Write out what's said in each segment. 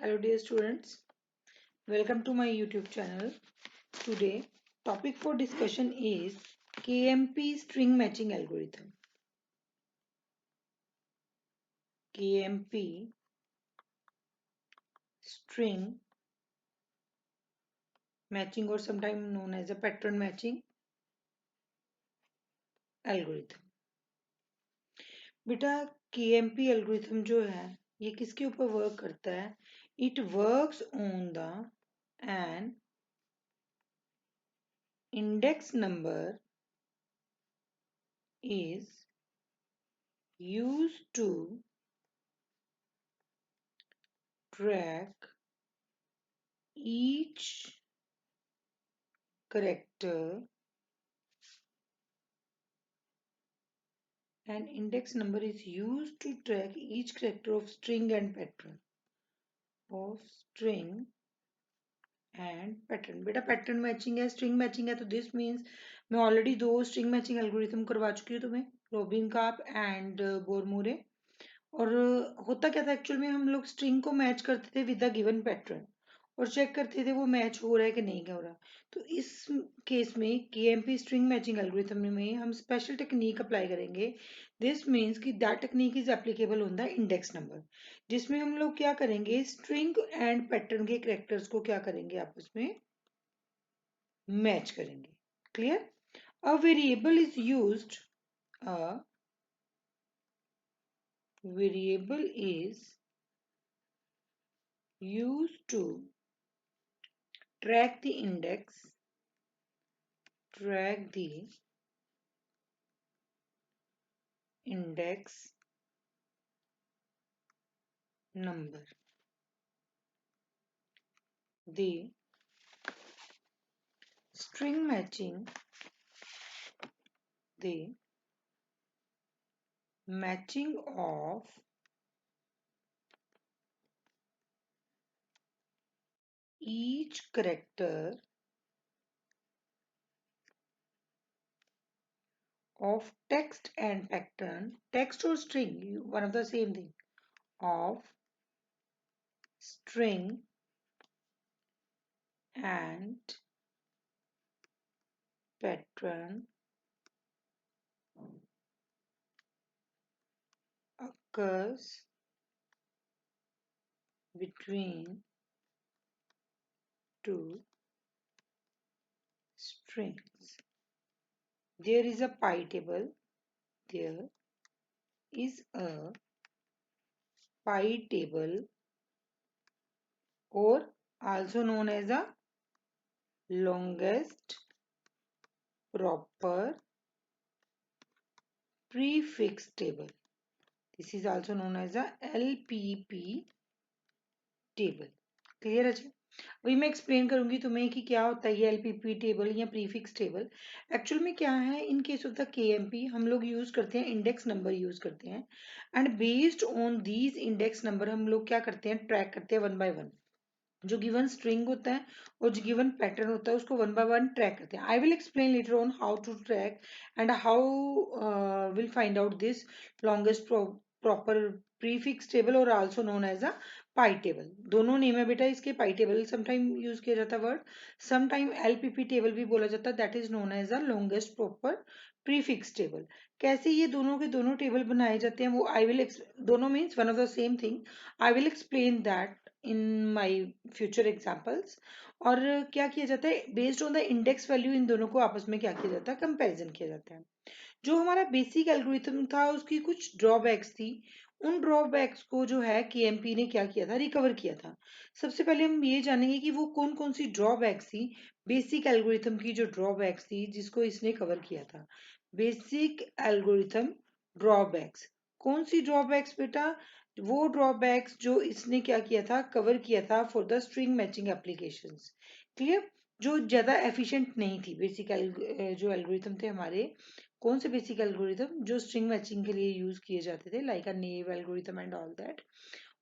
Hello dear students, welcome to my YouTube channel. Today topic for discussion is KMP string matching algorithm. KMP string matching or sometimes known as a pattern matching algorithm. बेटा KMP algorithm जो है ये किसके ऊपर work करता है? It works on the an index number is used to track each character. An index number is used to track each character of string and pattern. बेटा pattern matching है, string matching है, तो this means मैं already दो string matching algorithm करवा चुकी हूँ तुम्हें, रॉबिन कार्प एंड बोरमोरे। और होता क्या था एक्चुअल में, हम लोग स्ट्रिंग को मैच करते थे विद द गिवन पैटर्न और चेक करते थे वो मैच हो रहा है कि नहीं हो रहा। तो इस केस में केएमपी स्ट्रिंग मैचिंग एल्गोरिथम में हम स्पेशल टेक्निक अप्लाई करेंगे। दिस मीन्स कि that technique is applicable on the index number, जिसमें हम लोग क्या करेंगे, स्ट्रिंग एंड पैटर्न के कैरेक्टर्स को क्या करेंगे, आपस में मैच करेंगे। Clear? A variable is used a variable is used to track the index number. The string matching, the matching of each character of text and pattern, text or string, one of the same thing, of string and pattern occurs between two strings. There is a pi table. There is a pi table, or also known as a longest proper prefix table. This is also known as a LPP table. Clear है जी? अभी मैं explain करूंगी तुम्हें कि क्या होता है ये एलपीपी टेबल या प्रीफिक्स टेबल। एक्चुअल में क्या है, in case of the KMP हम लोग यूज करते हैं इंडेक्स नंबर यूज करते हैं, and based on these index number हम लोग क्या करते हैं, ट्रैक करते हैं वन बाय वन। जो गिवन स्ट्रिंग होता है और जो गिवन पैटर्न होता है उसको वन बाय वन ट्रैक करते हैं। I will explain later on how to track and how will find out this longest proper prefix table और also known as a pi table. दोनों नेम है बेटा इसके, पाई टेबल समटाइम यूज किया जाता है वर्ड, समटाइम एलपीपी टेबल भी बोला जाता है, that is known as a longest proper prefix table. कैसे ये दोनों के दोनों टेबल बनाए जाते हैं वो आई विल, दोनों means one of the same thing, I will explain that in my future examples. और क्या किया जाता है, based on the index value in दोनों को आपस में क्या किया जाता है, कंपैरिजन किया जाता है। जो हमारा बेसिक एल्गोरिथम था उसकी कुछ ड्रॉबैक्स थी, उन ड्रॉबैक्स को जो है केएमपी ने क्या किया था, रिकवर किया था। सबसे पहले हम ये जानेंगे कि वो कौन कौन सी ड्रॉबैक्स थी, बेसिक एल्गोरिथम की जो ड्रॉबैक्स थी जिसको इसने कवर किया था। बेसिक एल्गोरिथम ड्रॉबैक्स, कौन सी ड्रॉबैक्स बेटा, वो ड्रॉबैक्स जो इसने क्या किया था, कवर किया था for the string matching applications. Clear? जो ज्यादा एफिशिएंट नहीं थी बेसिक जो एल्गोरिथम थे हमारे, कौन से बेसिक एल्गोरिथम जो स्ट्रिंग मैचिंग के लिए यूज किए जाते थे, like a naive algorithm and all that,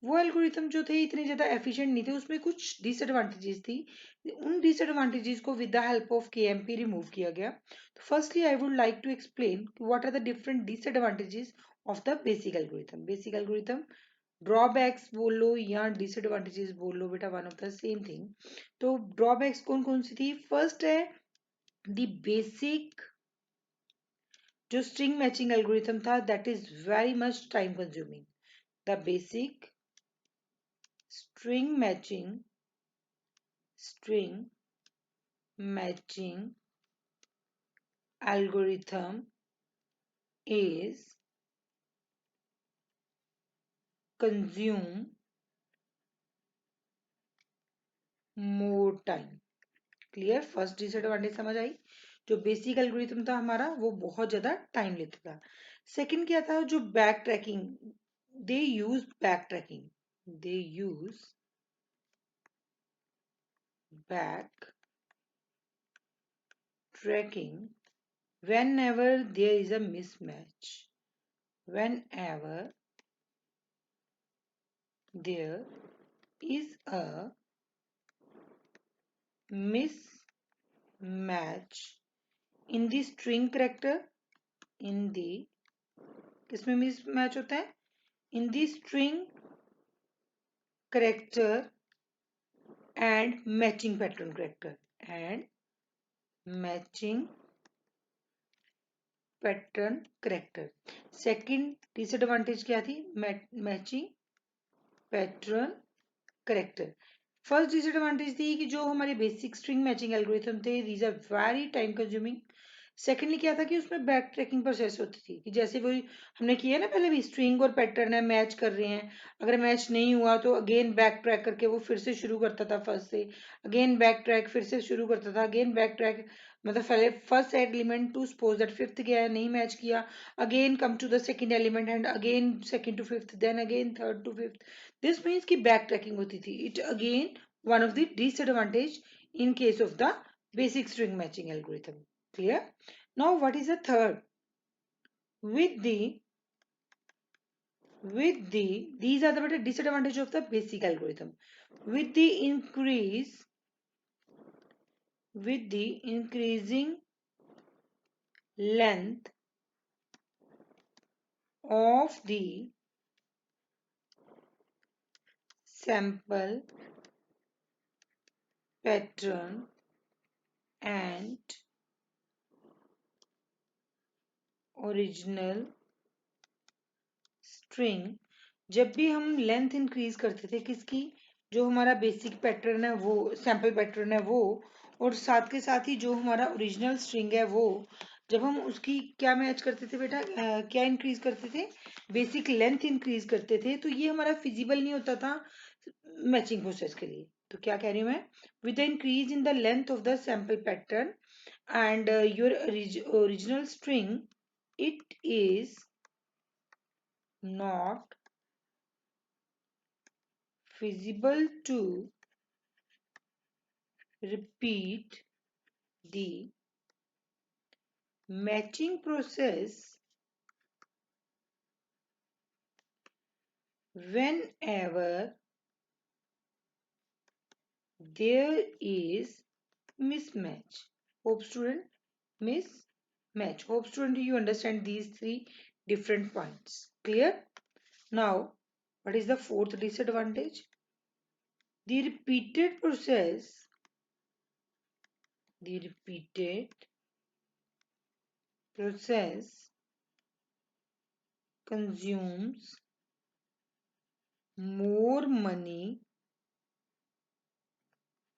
वो एल्गोरिथम जो थे इतने ज्यादा एफिशिएंट नहीं थे, उसमें कुछ डिसएडवांटेजेस थी। उन डिसएडवांटेजेस को with the help of KMP remove किया गया। तो firstly I would like to explain what are the different disadvantages of the basic algorithm. Basic algorithm drawbacks बोल लो या डिसएडवांटेजेस बोल लो बेटा, one of the same thing. तो ड्रॉबैक्स कौन कौन सी थी? फर्स्ट है द बेसिक जो स्ट्रिंग मैचिंग एल्गोरिथम था, that is very much time consuming. The basic string matching algorithm is consume more time। Clear? First disadvantage समझ आई? जो बेसिक एल्गोरिथम था हमारा वो बहुत ज्यादा टाइम लेता था। सेकंड क्या था? जो back tracking, they use back tracking whenever there is a mismatch, whenever there is a mismatch in the string character, in the किसमें mismatch होता है? In the string character and matching pattern character, and matching pattern character। second disadvantage क्या थी? matching pattern character। First disadvantage थी कि जो हमारे basic string matching algorithm थे, these are very time consuming. Secondly क्या था कि उसमें बैक ट्रैकिंग प्रोसेस होती थी कि जैसे वही हमने किया ना पहले भी, स्ट्रिंग और पैटर्न है, मैच कर रहे हैं, अगर मैच नहीं हुआ तो अगेन बैक ट्रैक करके वो फिर से शुरू करता था फर्स्ट से, अगेन बैक ट्रैक फिर से शुरू करता था, अगेन बैक ट्रैक, मतलब पहले first element to suppose that fifth गया नहीं मैच किया, again come to the second element and again second to fifth, then again third to fifth. This means की बैक ट्रैकिंग होती थी। It again one of the disadvantage in case of the basic string matching algorithm। Clear? Now what is the third? With the these are the disadvantage of the basic algorithm. With the increasing length of the sample pattern and original string, जब भी हम length increase करते थे किसकी, जो हमारा basic pattern है वो, सैंपल पैटर्न है वो, और साथ के साथ ही जो हमारा ओरिजिनल स्ट्रिंग है वो, जब हम उसकी क्या मैच करते थे बेटा, क्या इंक्रीज करते थे? बेसिक लेंथ इंक्रीज करते थे, तो ये हमारा फिजिबल नहीं होता था मैचिंग प्रोसेस के लिए। तो क्या कह रही हूँ मैं? With the increase in the length of the sample pattern and your original string, it is not feasible to repeat the matching process whenever there is mismatch। Hope student, mismatch. Hope student you understand these three different points. Clear? Now, what is the fourth disadvantage? The repeated process consumes more money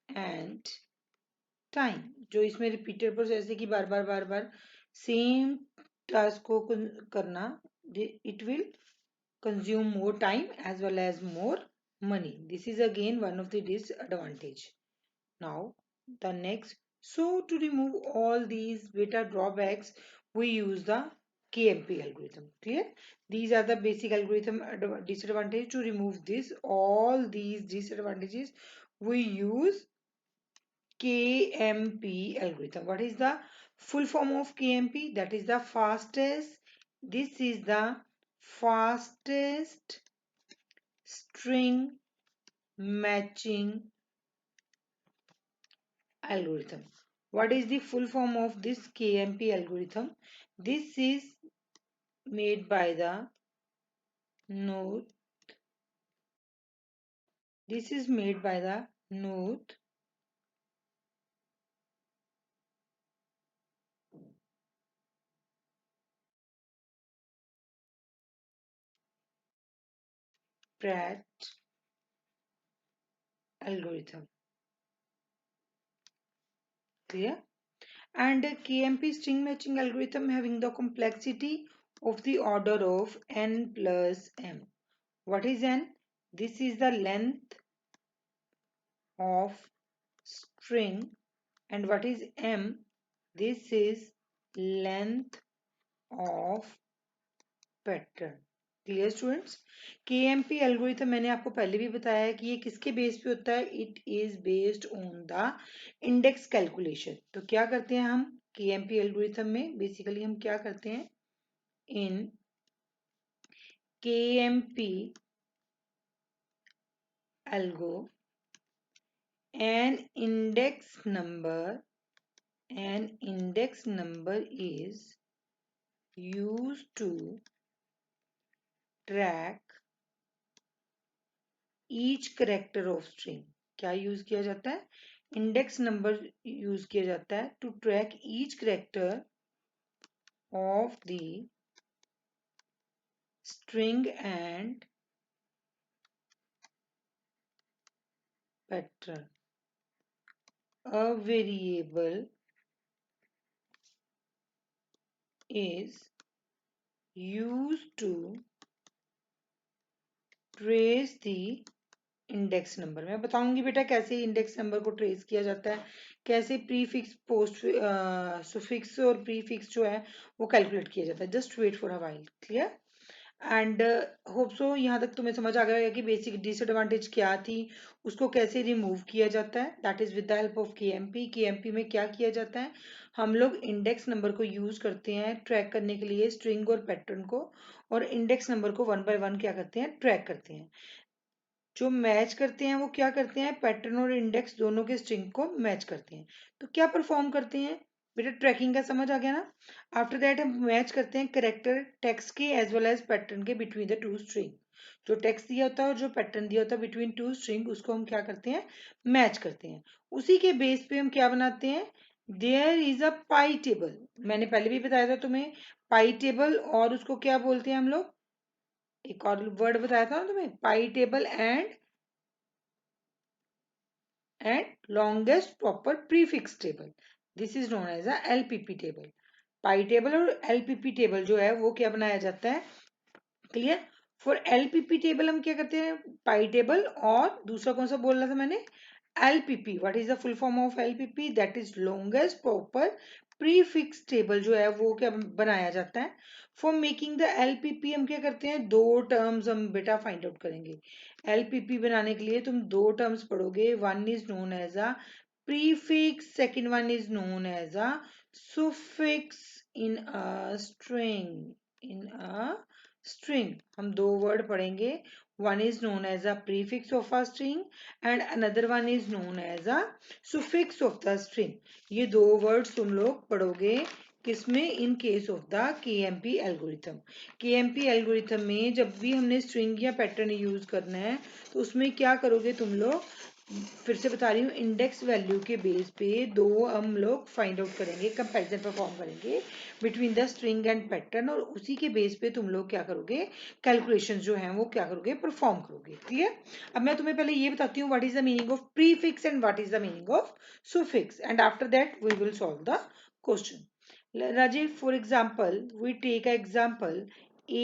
and time. जो इसमें repeated process है कि बार बार same task को करना, it will consume more time as well as more money। This is again one of the disadvantage। Now the next, so to remove all these beta drawbacks we use the KMP algorithm। Clear? These are the basic algorithm disadvantage. To remove this all these disadvantages we use KMP algorithm. What is the full form of KMP? That is the fastest. This is the fastest string matching algorithm. What is the full form of this KMP algorithm? This is made by the North This is made by the North Pratt algorithm. Clear? And a KMP string matching algorithm having the complexity of the order of n plus m. What is n? This is the length of string. And what is m? This is length of pattern. Clear students? KMP algorithm मैंने आपको पहले भी बताया है कि ये किसके base पे होता है. It is based on the index calculation. तो क्या करते हैं हम KMP एल्गोरिथम में? बेसिकली हम क्या करते हैं इन KMP algo, an index number is used to track each character of string. क्या यूज किया जाता है? इंडेक्स नंबर यूज किया जाता है to track each character of the string and pattern. A variable is used to trace the index number. मैं बताऊंगी बेटा कैसे इंडेक्स नंबर को ट्रेस किया जाता है, कैसे प्रीफिक्स पोस्ट सुफिक्स और प्रीफिक्स जो है वो कैलकुलेट किया जाता है. Just wait for a while. Clear? And hope so यहाँ तक तुम्हें समझ आ गया कि बेसिक डिसएडवांटेज क्या थी, उसको कैसे रिमूव किया जाता है. That is with the help of KMP. KMP में क्या किया जाता है, हम लोग इंडेक्स नंबर को यूज करते हैं ट्रैक करने के लिए स्ट्रिंग और पैटर्न को, और इंडेक्स नंबर को वन बाय वन क्या करते हैं, ट्रैक करते हैं. जो मैच करते हैं वो क्या करते हैं, पैटर्न और इंडेक्स दोनों के स्ट्रिंग को मैच करते हैं. तो क्या परफॉर्म करते हैं बेटा, ट्रैकिंग का समझ आ गया ना. आफ्टर दैट हम मैच करते हैं करेक्टर टेक्स्ट के एज वेल एज पैटर्न के बिटवीन द टू स्ट्रिंग. जो टेक्स्ट दिया होता है और जो पैटर्न दिया होता है बिटवीन टू स्ट्रिंग, उसको हम क्या करते हैं, मैच करते हैं. उसी के बेस पे हम क्या बनाते हैं, there is a pi table. मैंने पहले भी बताया था तुम्हें पाई टेबल, और उसको क्या बोलते हैं हम लोग, एक और वर्ड बताया था ना तुम्हें, पाई table and longest proper prefix table. This is known as a LPP table. Pi table और LPP टेबल जो है वो क्या बनाया जाता है. क्लियर? फॉर LPP टेबल हम क्या करते हैं, पाई टेबल, और दूसरा कौन सा बोल रहा था मैंने, LPP. What is the full form of LPP? That is longest proper prefix table जो है वो क्या बनाया जाता है. फॉर मेकिंग द LPP हम क्या करते हैं, दो टर्म्स हम बेटा फाइंड आउट करेंगे. LPP बनाने के लिए तुम दो टर्म्स पढ़ोगे. One is known as a prefix, second one is known as a suffix in a string. हम दो वर्ड पढ़ेंगे. one is known as a prefix of a string and another one is known as a suffix of the string. ये दो words तुम लोग पढ़ोगे किसमें, in case of the KMP algorithm. KMP algorithm में जब भी हमने स्ट्रिंग या पैटर्न यूज करना है तो उसमें क्या करोगे तुम लोग, फिर से बता रही हूँ, इंडेक्स वैल्यू के बेस पे दो हम लोग फाइंड आउट करेंगे, कंपैरिजन परफॉर्म करेंगे between the string and pattern, और उसी के बेस पे तुम लोग क्या करोगे, कैलकुलेशन जो है वो क्या करोगे, परफॉर्म करोगे. क्लियर? अब मैं तुम्हें पहले ये बताती हूँ what is the meaning of prefix and what is the meaning of suffix, and after that we will solve the question. Rajiv, for example, we take an example A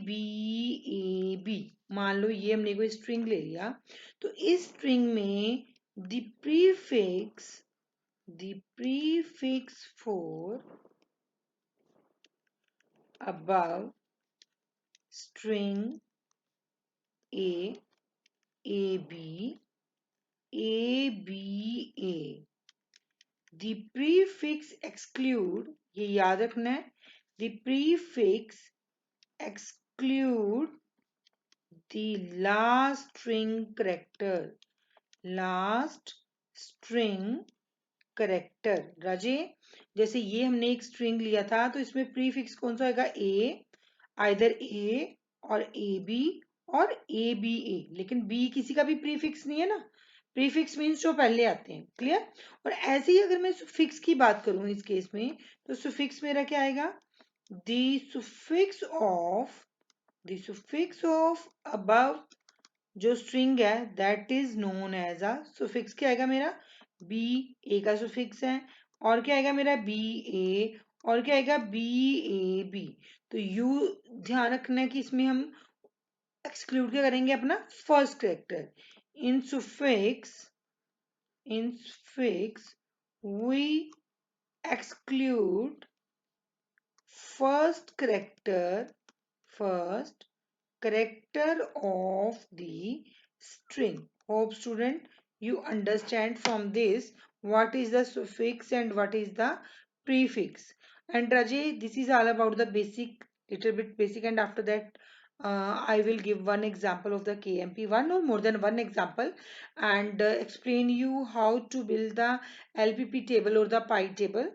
B. मान लो ये हमने कोई स्ट्रिंग ले लिया, तो इस string में the prefix for above string A, AB, ABA. The prefix exclude, ये याद रखना है, the prefix exclude the last string character. राजे, जैसे ये हमने एक स्ट्रिंग लिया था तो इसमें प्रीफिक्स कौन सा होगा, ए, आइदर ए और ए बी और ए बी ए, लेकिन बी किसी का भी प्रीफिक्स नहीं है ना, प्रीफिक्स मीन्स जो पहले आते हैं, क्लियर। और ऐसे ही अगर मैं सुफिक्स की बात करूं इस केस में, तो सुफिक्स मेरा क्या आएगा, द सुफिक्स ऑफ अबव जो स्ट्रिंग है that is known as a suffix. क्या आएगा मेरा, बी, ए का सुफिक्स है, और क्या आएगा मेरा बी ए, और क्या आएगा बी ए बी। तो यू ध्यान रखना है कि इसमें हम एक्सक्लूड क्या करेंगे, अपना first character. In suffix we exclude first first character of the string. Hope student you understand from this what is the suffix and what is the prefix. And Rajay, this is all about the basic, little bit basic, and after that I will give one example of the KMP, one or more than one example, and explain you how to build the LPP table or the pi table,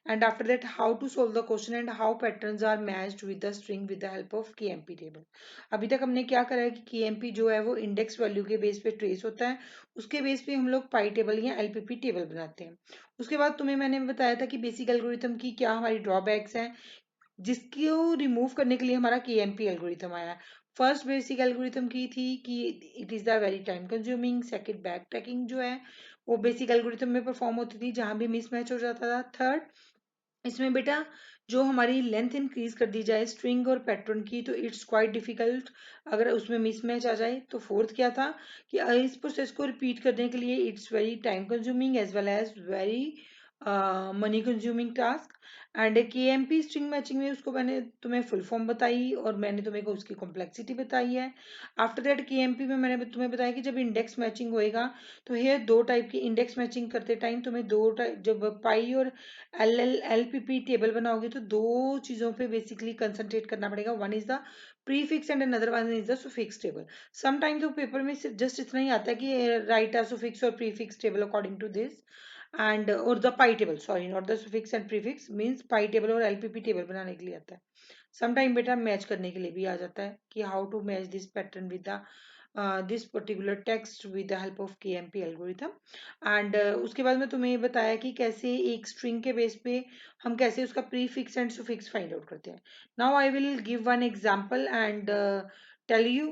and after that how to solve the question and how patterns are matched with the string with the help of KMP table. अभी तक हमने क्या करा है कि KMP जो है वो इंडेक्स वैल्यू के बेस पे ट्रेस होता है, उसके बेस पे हम लोग पाई टेबल या LPP टेबल बनाते हैं। उसके बाद तुम्हें मैंने बताया था कि बेसिक एल्गोरिथम की क्या हमारी ड्रॉबैक्स हैं, जिसको रिमूव करने के लिए हमारा KMP एल्गोरिथम आया। फर्स्ट बेसिक एल्गोरिथम की थी कि it is the very time consuming. Second, back tracking जो है वो बेसिक एल्गोरिथम में परफॉर्म होती थी जहां भी मिसमैच हो जाता था। थर्ड, इसमें बेटा जो हमारी लेंथ इंक्रीज कर दी जाए स्ट्रिंग और पैटर्न की तो इट्स क्वाइट डिफिकल्ट अगर उसमें मिसमैच आ जाए। तो फोर्थ क्या था कि इस प्रोसेस को रिपीट करने के लिए it's very time consuming as well as very money consuming task. And KMP string matching में उसको मैंने तुम्हें फुल फॉर्म बताई और मैंने तुम्हें को उसकी कॉम्प्लेक्सिटी बताई है। आफ्टर दैट KMP में मैंने तुम्हें बताया कि जब इंडेक्स मैचिंग होएगा तो ये दो टाइप की इंडेक्स मैचिंग करते टाइम तुम्हें दो टाइप, जब पाई और LPP टेबल बनाओगे तो दो चीजों पे बेसिकली कंसंट्रेट करना पड़ेगा। One is the prefix and another one is the suffix table. Sometime तो पेपर में सिर्फ जस्ट इतना ही आता है कि राइट अ सुफिक्स और prefix table according to this and और the pi table, sorry not the suffix and prefix, means pi table और LPP टेबल बनाने के लिए आता है। समटाइम बेटा मैच करने के लिए भी आ जाता है कि how to match this pattern with the this particular text with the help of KMP algorithm. And उसके बाद में तुम्हें बताया कि कैसे एक स्ट्रिंग के बेस पे हम कैसे उसका prefix and suffix find out करते हैं। Now I will give one example and tell you,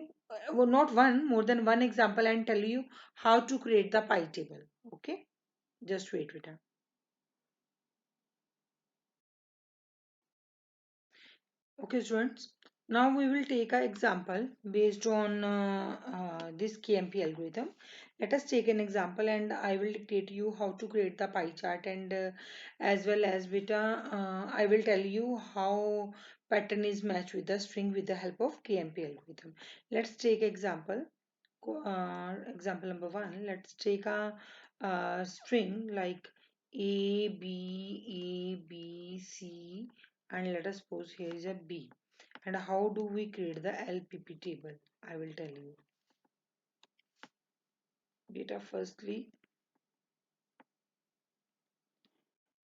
not one, more than one example, and tell you how to create the pi table. Okay, just wait with her. Okay, students. Now we will take an example based on this KMP algorithm. Let us take an example and I will dictate you how to create the pie chart, and as well as beta, I will tell you how pattern is matched with the string with the help of KMP algorithm. Let's take example. Example number one. Let's take a string like A B C, and let us suppose here is a B. And how do we create the LPP table? I will tell you. Beta, firstly,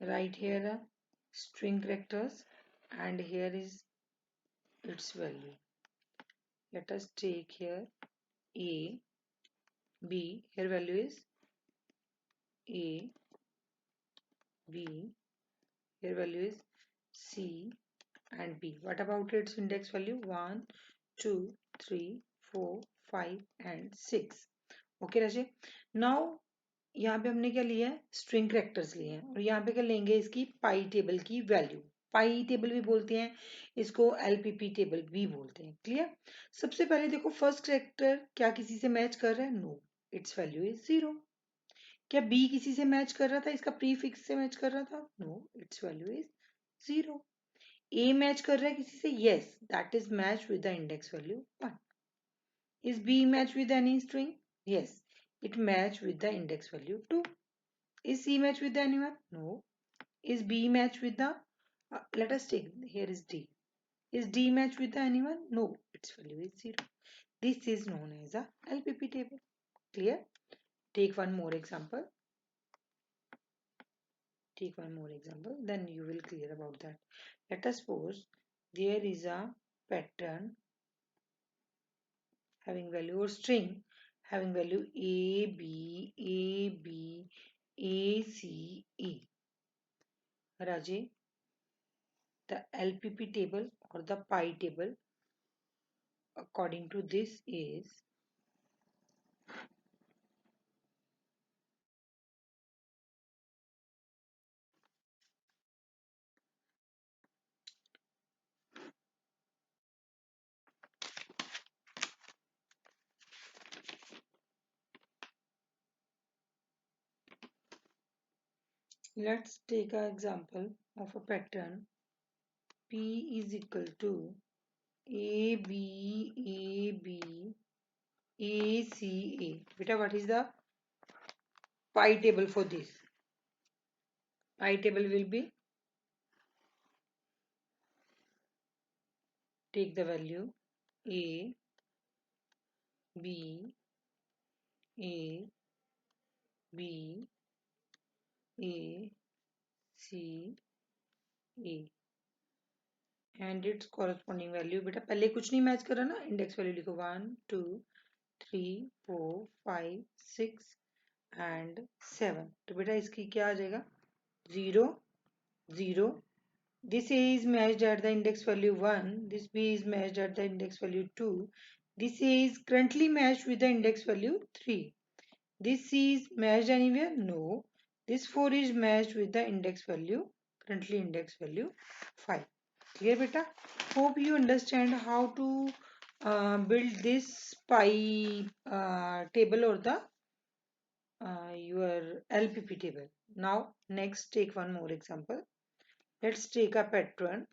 write here a string characters, and here is its value. Let us take here A, B. Here value is A, B. Here value is C and B. What about its index value? 1, 2, 3, 4, 5 and 6. Okay, Rajesh. Now यहाँ पे हमने क्या लिया है, string characters लिए हैं, और यहाँ पे क्या लेंगे, इसकी पाई टेबल की वैल्यू। पाई टेबल भी बोलते हैं इसको, LPP टेबल भी बोलते हैं, क्लियर। सबसे पहले देखो फर्स्ट करेक्टर क्या किसी से मैच कर रहा है, नो, इट्स वैल्यू इज 0। क्या बी किसी से मैच कर रहा था, इसका प्रीफिक्स से मैच कर रहा था, no, it's value is 0। A match कर रहा है किसी से, yes, that is match with the index value 1। Is B match with any string, yes, it match with the index value 2. Is C match with anyone? No. Is B match with the, let us take, here is D. Is D match with the anyone? No. Its value is 0. This is known as a LPP table. Clear? Take one more example. Take one more example. Then you will clear about that. Let us suppose there is a pattern having value, or string having value A, B, A, B, A, C, A. Raji, the LPP table or the pi table according to this is let's take an example of a pattern. P is equal to A, B, A, B, A, C, A. Beta, what is the pi table for this? Pi table will be, take the value A, B, A, B, A, C, A and its corresponding value. बेटा पहले कुछ नहीं match कर रहा ना, index value लिखो 1 2 3 4 5 6 and 7. तो बेटा इसकी क्या आ जाएगा 0 0. This A is matched at the index value 1. This B is matched at the index value 2. This A is currently matched with the index value 3. This C is matched anywhere? No. This 4 is matched with the index value, currently index value 5. Clear, beta? Hope you understand how to build this pi table or the your LPP table. Now, next take one more example. Let's take a pattern.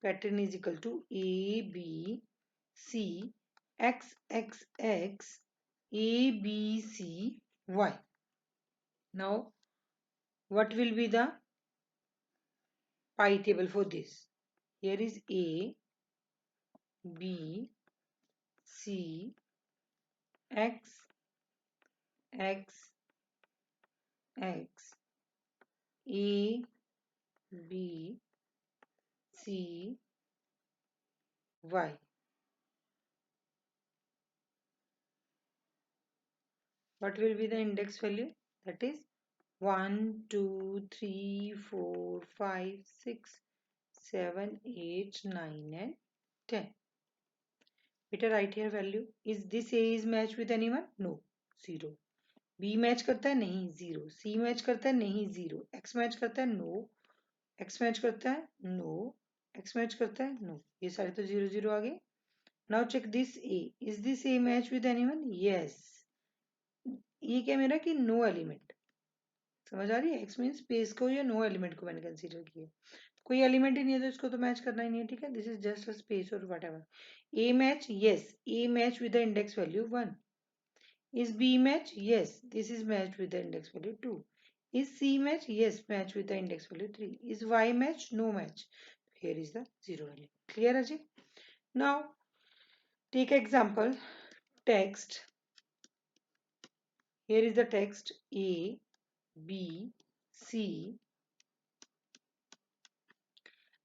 Pattern is equal to A, B, C, X, X, X, A, B, C, Y. Now, what will be the pi table for this? Here is A, B, C, X, X, X, A, B, C, Y. What will be the index value? That is 1, 2, 3, 4, 5, 6, 7, 8, 9 and 10. Better write here value. Is this A is matched with anyone? No. 0. B match करता है नहीं 0. C match करता है नहीं 0. X match करता है no. X match करता है no. X मैच करता है no. ये सारे तो 0 0 आ गए. Now check this A. Is this A match with anyone? Yes. ये क्या मेरा कि no element. समझ आ रही है? X मीन स्पेस को या no element को मैंने कंसीडर किया. कोई एलिमेंट ही नहीं है तो इसको तो मैच करना ही नहीं है. ठीक है, this is just a space और whatever. A match, yes. A match with the index value 1. Is B match? Yes. This is matched with the index value 2. Is C match? Yes, match with the index value 3. Is Y match? No match. Here is the 0 value. Clear, Ajay? Now, take example. Text. Here is the text A, B, C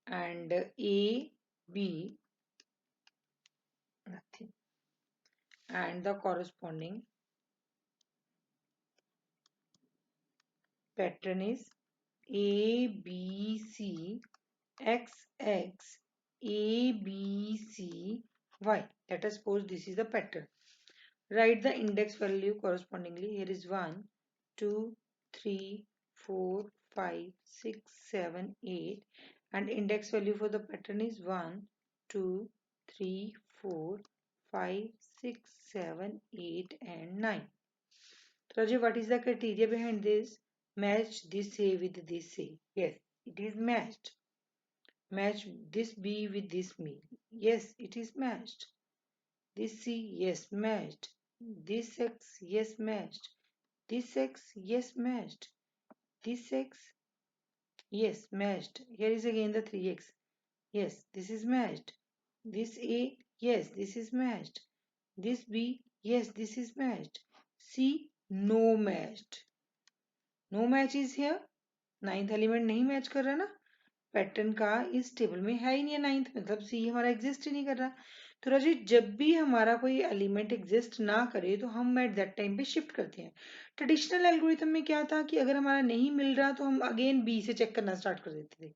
and A, B, nothing. And the corresponding pattern is A, B, C, X, X, A, B, C, Y. Let us suppose this is the pattern. Write the index value correspondingly. Here is 1, 2, 3, 4, 5, 6, 7, 8. And index value for the pattern is 1, 2, 3, 4, 5, 6, 7, 8 and 9. Raji, what is the criteria behind this? Match this A with this A. Yes, it is matched. Match this B with this B. Yes, it is matched. This C, yes, matched. This X, yes, matched. This X, yes, matched. This X, yes, matched. Here is again the 3X. Yes, this is matched. This A, yes, this is matched. This B, yes, this is matched. C, no matched. No match is here. Ninth element नहीं match कर रहा ना, pattern का इस table में है ही नहीं. Ninth मतलब सी हमारा एग्जिस्ट ही नहीं कर रहा. तो राजू जब भी हमारा कोई एलिमेंट एग्जिस्ट ना करे तो हम एट दैट टाइम पे शिफ्ट करते हैं। ट्रेडिशनल एल्गोरिथम में क्या था कि अगर हमारा नहीं मिल रहा तो हम अगेन बी से चेक करना स्टार्ट कर देते थे,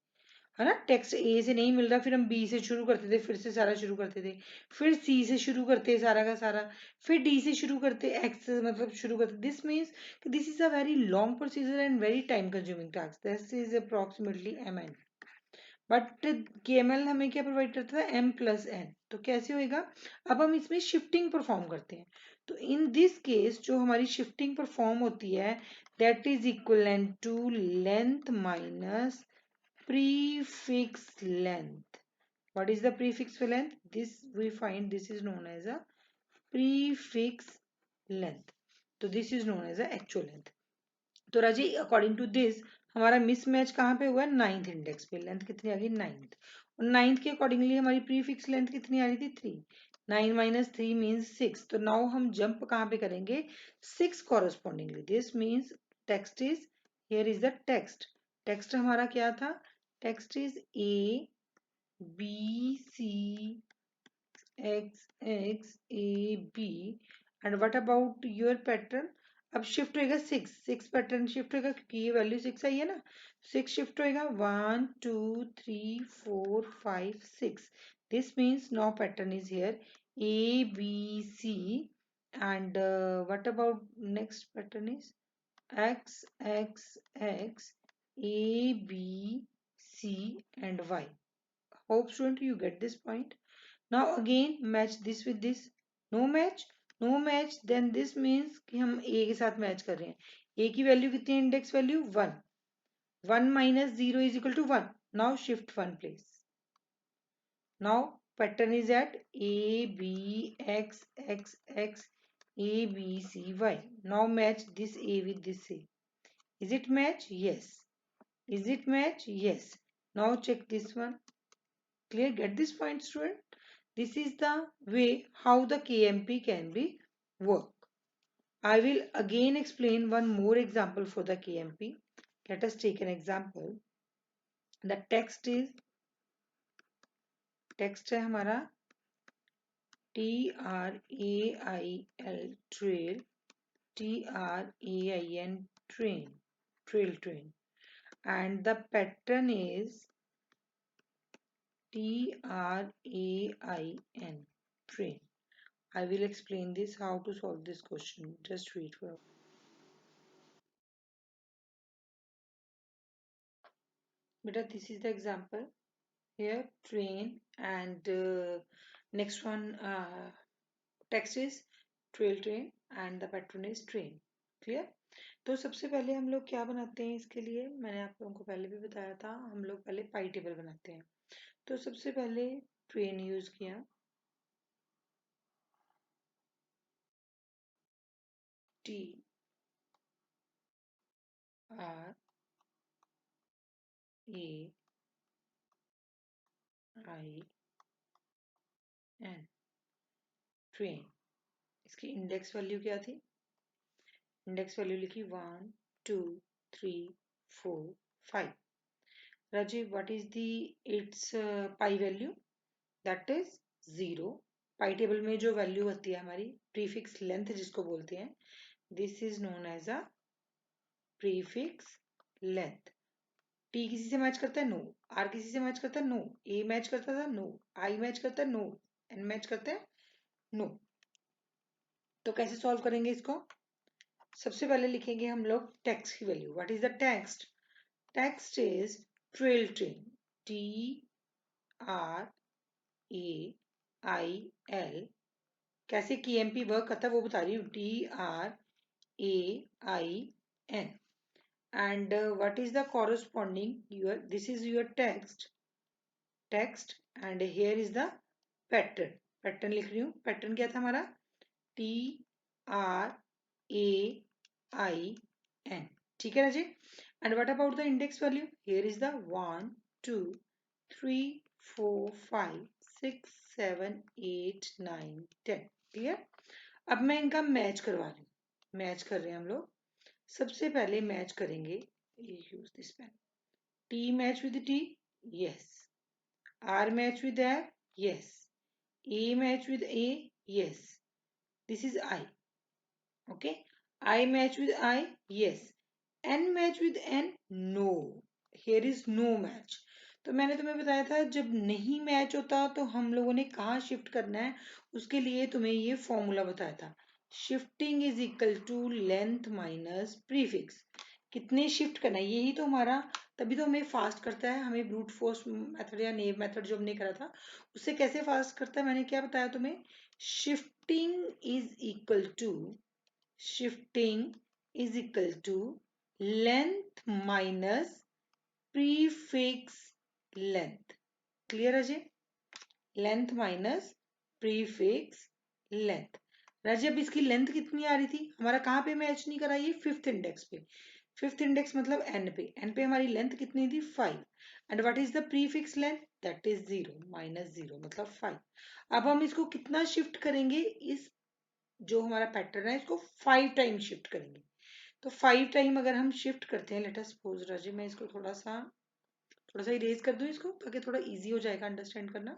है ना। टेक्स्ट ए से नहीं मिल रहा, फिर हम बी से शुरू करते थे, फिर से सारा शुरू करते थे, फिर सी से शुरू करते सारा का सारा, फिर डी से शुरू करते, एक्स मतलब शुरू करते। This means this is a very long procedure and very time consuming task. This is approximately M N. But KML हमें क्या प्रोवाइड करता है, एम प्लस एन। तो कैसे होएगा, अब हम इसमें शिफ्टिंग परफॉर्म करते हैं। तो इन दिस केस जो हमारी शिफ्टिंग परफॉर्म होती है that is equivalent to length minus prefix length. What is the prefix length? This we find this is known as a prefix length. तो this is known as a actual length. तो राजी according to this हमारा mismatch कहाँ पे हुआ है, ninth index पे। Length कितनी आ गई, नाइन्थ। और नाइन्थ के अकॉर्डिंगली हमारी प्रीफिक्स लेंथ कितनी आ रही थी, 3। 9 माइनस 3 मीन्स 6। तो नाउ हम जंप कहाँ पे करेंगे, 6 correspondingly. This means text is, here is the text. Text हमारा क्या था, text is A B C X X A B. And what about your pattern, अब शिफ्ट होएगा 6, 6 पैटर्न शिफ्ट होएगा क्योंकि ये वैल्यू 6 आई है ना। 6 शिफ्ट होएगा, 1 2 3 4 5 6। This means no pattern is here, A B C. And what about next pattern is x x x a b c and y. Hope student you get this point. Now again match this with this. No match, no match, then this means कि हम a के साथ match कर रहे हैं। a की value कितनी है, index value 1। 1 minus 0 is equal to 1. Now shift one place. Now pattern is at a b x x x a b c y. Now match this a with this a. Is it match? Yes. Is it match? Yes. Now check this one. Clear? Get this point, student? This is the way how the KMP can be work. I will again explain one more example for the KMP. Let us take an example. The text है हमारा TRAIL trail, TRAIN train, and the pattern is TRAIN train. I will explain this how to solve this question. Just wait for a. Beta, this is the example. Here train and next one text is train and the pattern is train. Clear? तो सबसे पहले हम लोग क्या बनाते हैं, इसके लिए मैंने आप लोगों को पहले भी बताया था, हम लोग पहले पाई टेबल बनाते हैं। तो सबसे पहले ट्रेन यूज किया, T R A I N train. इसकी इंडेक्स वैल्यू क्या थी, इंडेक्स वैल्यू लिखी 1 2 3 4 5। Rajiv, what is the its pi value? That is 0. Pi table में जो वैल्यू होती है हमारी प्रीफिक्स लेंथ जिसको बोलते हैं, this is known as a prefix length. T किसी से मैच करता है, नो। आर किसी से मैच करता है, नो। ए मैच करता था, नो। आई मैच करता है, नो। एन मैच करते हैं, नो। तो कैसे सॉल्व करेंगे इसको, सबसे पहले लिखेंगे हम लोग टेक्स्ट की value. What is the text, text is trail train, T R A I L. कैसे KMP वर्क करता है वो बता रही हूँ, TRAIN। And what is the corresponding your, this is your text and here is the pattern. Pattern लिख रही हूँ, पैटर्न क्या था हमारा, TRAIN। ठीक है ना जी। And what about the index value, here is the 1 2 3 4 5 6 7 8 9 10। Clear? अब मैं इनका मैच करवा रही हूँ, मैच कर रहे हैं हम लोग। सबसे पहले मैच करेंगे, use this pen, T match with T, yes. R match with R, yes. A match with A, yes. This is I. Okay. I match with I, yes. N match with N, no. Here is no match. तो मैंने तुम्हें बताया था जब नहीं match होता तो हम लोगों ने कहाँ शिफ्ट करना है, उसके लिए तुम्हें ये फॉर्मूला बताया था. Shifting is equal to length minus prefix. कितने शिफ्ट करना है यही तो हमारा, तभी तो हमें फास्ट करता है. हमें ब्रूट फोर्स मेथड या नेव मेथड जो हमने करा था उससे कैसे फास्ट करता है मैंने क्या बताया तुम्हें. Shifting is equal to shifting is equal to length minus prefix length. Clear Ajay. Length minus prefix length. Raji अब इसकी लेंथ कितनी आ रही थी, हमारा कहाँ पे मैच नहीं करा, ये फिफ्थ इंडेक्स पे. फिफ्थ इंडेक्स मतलब एन पे. एन पे हमारी लेंथ कितनी थी 5. And what is the prefix length, that is 0. Minus 0 मतलब 5. अब हम इसको कितना शिफ्ट करेंगे, इस जो हमारा पैटर्न है इसको 5 टाइम शिफ्ट करेंगे. तो 5 टाइम अगर हम शिफ्ट करते हैं, लेट अस सपोज राजे मैं इसको थोड़ा सा इरेज कर दूं इसको, ताकि थोड़ा इजी हो जाएगा अंडरस्टैंड करना.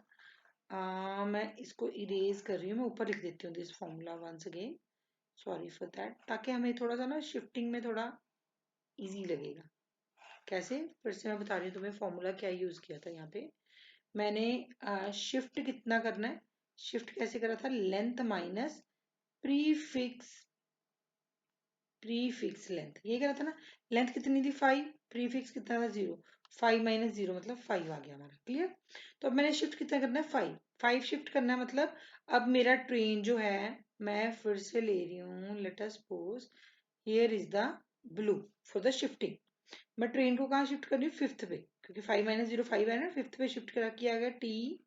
मैं इसको इरेज कर रही हूँ, मैं ऊपर लिख देती हूँ this formula once again. Sorry for that, ताकि हमें थोड़ा सा ना शिफ्टिंग में थोड़ा इजी लगेगा. कैसे, फिर से मैं बता रही हूँ तुम्हें फॉर्मूला क्या यूज किया था यहाँ पे. मैंने शिफ्ट कितना करना है, शिफ्ट कैसे करा था, length minus prefix prefix length, ये कह रहा था ना. लेंथ कितनी थी 5, प्रीफिक्स कितना था 0. 5 माइनस 0 मतलब 5 आ गया हमारा. क्लियर. तो अब मैंने शिफ्ट कितना करना है 5. 5 शिफ्ट करना है मतलब अब मेरा ट्रेन जो है, मैं फिर से ले रही हूँ. Let us suppose here is the blue for the shifting. मैं ट्रेन को कहाँ शिफ्ट कर रही हूँ, फिफ्थ पे, क्योंकि 5 माइनस 0 5 है ना. फिफ्थ पे शिफ्ट करा किया गया. T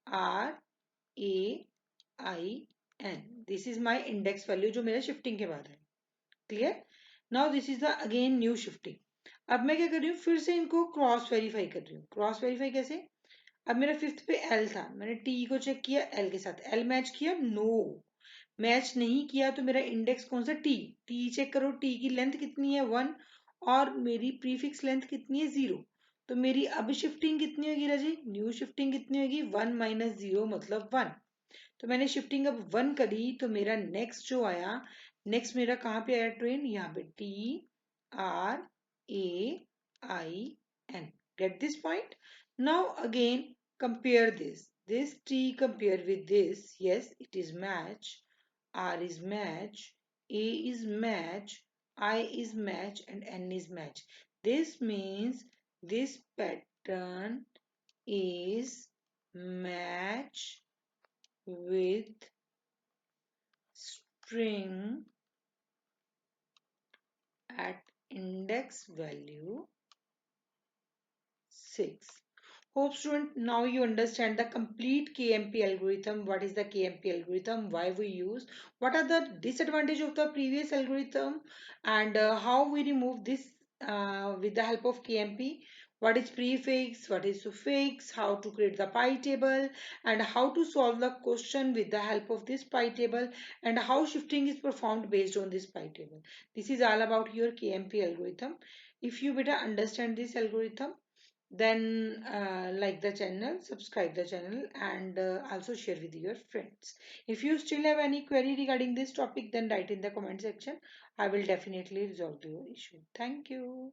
R A I N, this is my index value जो मेरा शिफ्टिंग के बाद है. Clear. Now this is the again new shifting. अब मैं क्या कर रही हूँ, फिर से इनको क्रॉस वेरीफाई कर रही हूँ. क्रॉस वेरीफाई कैसे, अब मेरा फिफ्थ पे एल था, मैंने टी को चेक किया एल के साथ, एल मैच किया, नो मैच नहीं किया. तो मेरा इंडेक्स कौन सा, टी. टी चेक करो, टी की लेंथ कितनी है 1, और मेरी प्रीफिक्स लेंथ कितनी है 0. तो मेरी अब शिफ्टिंग कितनी होगी राजी, न्यू शिफ्टिंग कितनी होगी, 1 माइनस 0 मतलब 1. तो मैंने शिफ्टिंग अब 1 करी, तो मेरा नेक्स्ट जो आया, नेक्स्ट मेरा कहाँ पे आया ट्रेन, यहाँ पे T R A I N. Get this point. Now again compare this T compare with this. yes it is match, r is match, a is match, I is match, and n is match. This means this pattern is match with string at index value 6. Hope student, now you understand the complete KMP algorithm. What is the KMP algorithm? Why we use? What are the disadvantage of the previous algorithm? And how we remove this with the help of KMP? What is prefix? What is suffix? How to create the pi table? And how to solve the question with the help of this pi table? And how shifting is performed based on this pi table? This is all about your KMP algorithm. If you better understand this algorithm, then like the channel, subscribe the channel, and also share with your friends. If you still have any query regarding this topic, then write in the comment section. I will definitely resolve your issue. Thank you.